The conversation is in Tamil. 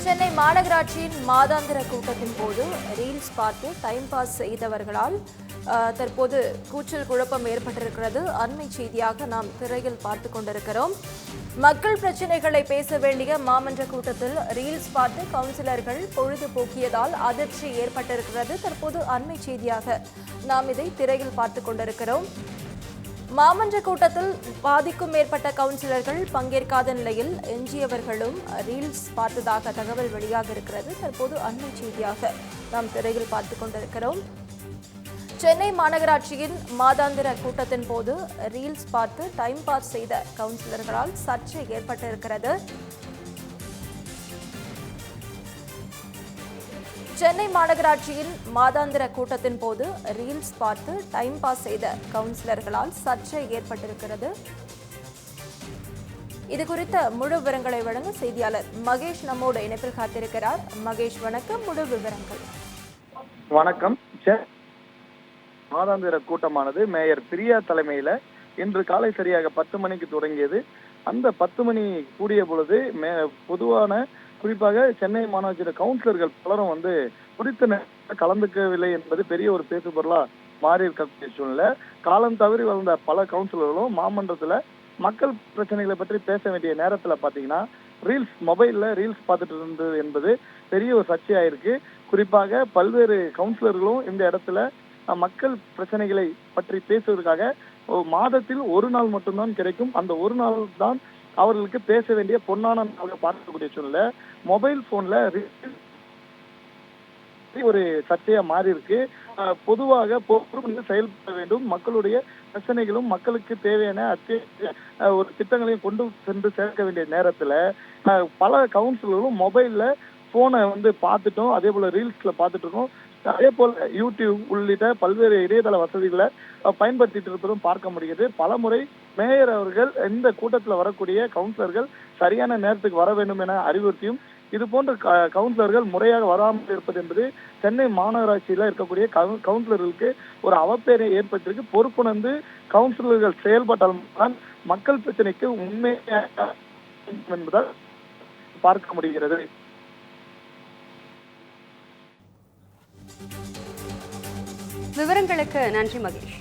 சென்னை மாநகராட்சியின் மாதாந்திர கூட்டத்தின் போது ரீல்ஸ் பார்த்து டைம் பாஸ் செய்தவர்களால் தற்போது கூச்சல் குழப்பம் ஏற்பட்டிருக்கிறது. அண்மை செய்தியாக நாம் திரையில் பார்த்து கொண்டிருக்கிறோம். மக்கள் பிரச்சினைகளை பேச வேண்டிய மாமன்ற கூட்டத்தில் ரீல்ஸ் பார்த்து கவுன்சிலர்கள் பொழுதுபோக்கியதால் அதிர்ச்சி ஏற்பட்டிருக்கிறது. தற்போது அண்மை செய்தியாக நாம் இதை திரையில் பார்த்து கொண்டிருக்கிறோம். மாமன்ற கூட்டத்தில் பாதிக்கும் மேற்பட்ட கவுன்சிலர்கள் பங்கேற்காத நிலையில் எஞ்சியவர்களும் ரீல்ஸ் பார்த்ததாக தகவல் வெளியாக இருக்கிறது. தற்போது அண்மை செய்தியாக நாம் திரையில் பார்த்து கொண்டிருக்கிறோம். சென்னை மாநகராட்சியின் மாதாந்திர கூட்டத்தின் போது ரீல்ஸ் பார்த்து டைம் பாஸ் செய்த கவுன்சிலர்களால் சர்ச்சை ஏற்பட்டிருக்கிறது. சென்னை மாநகராட்சியின் மாதாந்திர கூட்டத்தின் போது ரீல்ஸ் பார்த்து டைம் பாஸ் செய்த கவுன்சிலர்களால் சர்ச்சை ஏற்பட்டிருக்கிறது. இது குறித்த முழு விவரங்களை வழங்க செய்தியாளர் மகேஷ் நம்மோடு இணைப்பில் காத்திருக்கிறார். மகேஷ், வணக்கம். முழு விவரங்கள். வணக்கம். மாதாந்திர கூட்டமானது மேயர் பிரியா தலைமையில இன்று காலை சரியாக 10 மணிக்கு தொடங்கியது. அந்த 10 மணி கூடிய பொழுது பொதுவான குறிப்பாக சென்னை மாநகராட்சி கவுன்சிலர்கள் பலரும் குறித்த கலந்துக்கவில்லை என்பது பெரிய ஒரு பேசு பொருளா மாறி இருக்கக்கூடிய சூழ்நிலை. காலம் தவறி வளர்ந்த பல கவுன்சிலர்களும் மாமன்றத்துல மக்கள் பிரச்சனைகளை பற்றி பேச வேண்டிய நேரத்துல பாத்தீங்கன்னா மொபைல்ல ரீல்ஸ் பார்த்துட்டு இருந்தது என்பது பெரிய ஒரு சர்ச்சையாயிருக்கு. குறிப்பாக பல்வேறு கவுன்சிலர்களும் இந்த இடத்துல மக்கள் பிரச்சனைகளை பற்றி பேசுவதற்காக மாதத்தில் ஒரு நாள் மட்டும்தான் கிடைக்கும். அந்த ஒரு நாள் தான் அவர்களுக்கு பேச வேண்டிய பொன்னான பார்க்கக்கூடிய சூழ்நிலை. மொபைல் போன்ல ஒரு சர்ச்சையா மாறி இருக்கு. பொதுவாக செயல்பட வேண்டும், மக்களுடைய பிரச்சனைகளும் மக்களுக்கு தேவையான ஒரு திட்டங்களையும் கொண்டு சென்று சேர்க்க வேண்டிய நேரத்துல பல கவுன்சிலர்களும் மொபைல்ல போனை பார்த்துட்டோம், அதே போல ரீல்ஸ்ல பார்த்துட்டு இருக்கோம், அதே போல யூடியூப் உள்ளிட்ட பல்வேறு இணையதள வசதிகளை பயன்படுத்திட்டு இருப்பதும் பார்க்க முடிகிறது. பல முறை மேயர் அவர்கள் இந்த கூட்டத்தில் வரக்கூடிய கவுன்சிலர்கள் சரியான நேரத்துக்கு வர வேண்டும் என அறிவுறுத்தியும் இது போன்ற கவுன்சிலர்கள் முறையாக வராமல் இருப்பது என்பது சென்னை மாநகராட்சியில இருக்கக்கூடிய கவுன்சிலர்களுக்கு ஒரு அவப்பெயரை ஏற்பட்டிருக்கு. பொறுப்புணர்ந்து கவுன்சிலர்கள் செயல்பட்டால்தான் மக்கள் பிரச்சனைக்கு உண்மையாக என்பதால் பார்க்க முடிகிறது. விவரங்களுக்கு நன்றி மகேஷ்.